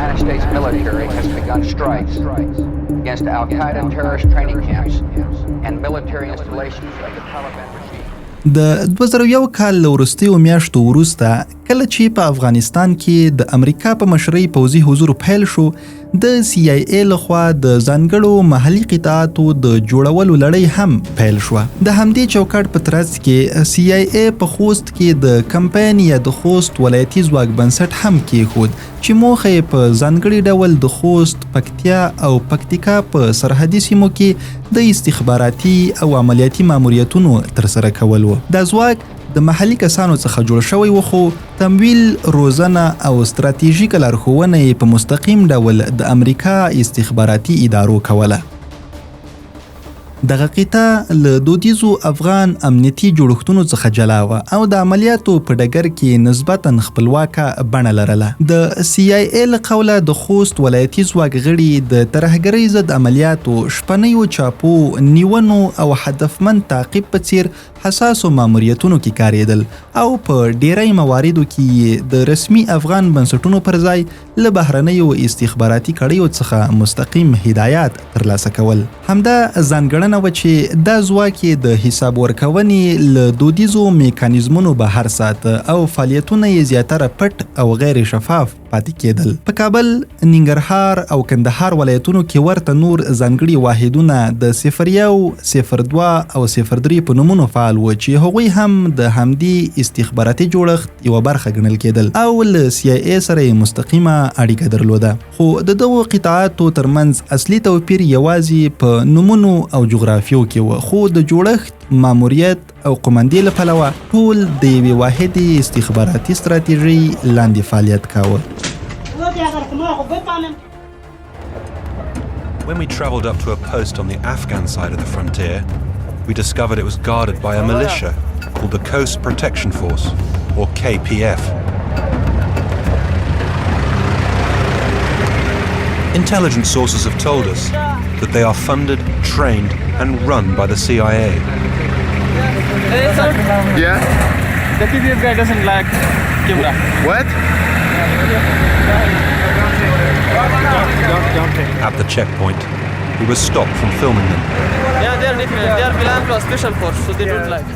United States military has begun strikes against Al-Qaeda terrorist training camps and military installations of the Taliban regime. د 2001 کال وروستیو میاشتو وروسته کله چې په افغانستان کې د امریکا په مشرۍ پوځي حضور پیل شو، د CIA لخوا د ځانګړو محلي قطعاتو د جوړولو لړۍ هم پیل شوه. د همدې چوکاټ په ترڅ کې CIA په خوست کې د کمپاین یا د خوست ولایتي ځواک بنسټ هم کېښود چې موخه یې په ځانګړي ډول د خوست، پکتیا او پکتیکا په سرحدي سیمو کې د استخباراتي او عملیاتي ماموریتونو ترسره کول و. دا ځواک د محلي کسانو څخه جوړ شوی و، خو تمویل، روزنه او ستراتیژیک لارښوونه یې په مستقیم ډول د امریکا استخباراتي ادارو کوله. دغه قطعه له دودیزو افغان امنیتي جوړښتونو څخه جلا وه او د عملیاتو په ډګر کې نسبتاً خپلواکه بڼه لرله. د CIA له قوله د خوست ولایتي ځواک غړي د ترهګرۍ ضد عملیاتو، شپنیو چاپو، نیونو او هدفمند تعقیب په څیر حساسو ماموریتونو کې کارېدل او په ډیری مواردو کې د رسمي افغان بنسټونو پر ځای له بهرنیو استخباراتي کړیو څخه مستقیم هدایات ترلاسه کول. همدا ځانګړنه و چې دا ځواک د حساب ورکونې له دودیزو میکانیزمونو بهر ساته او فعالیتونه یې زیاتره پټ او غیر شفاف پاتې کېدل. په کابل، ننګرهار او کندهار ولایتونو کې ورته نور ځانګړي واحدونه د 01، 02 او 03 په نومونو فعال و چې هغوی هم د همدې استخباراتي جوړښت یوه برخه ګڼل کېدل او له CIA سره یې مستقیمه اړیکه درلوده. خو د دغو قطعاتو ترمنځ اصلي توپیر یوازې په نومونو او جغرافیو کې و، خو د جوړښت، ماموریت او قومندې له پلوه ټول د یوې واحدې استخباراتي ستراتیژۍ لاندې فعالیت کاوه. When we travelled up to a post on the Afghan side of the frontier, we discovered it was guarded by a militia called the Coast Protection Force, or KPF. Intelligence sources have told us that they are funded, trained and run by the CIA. Yeah? The KPF guy doesn't like camera. What? At the checkpoint, we were stopped from filming them. Yeah, they are different. They are Plan Plus Special Force, so they don't like.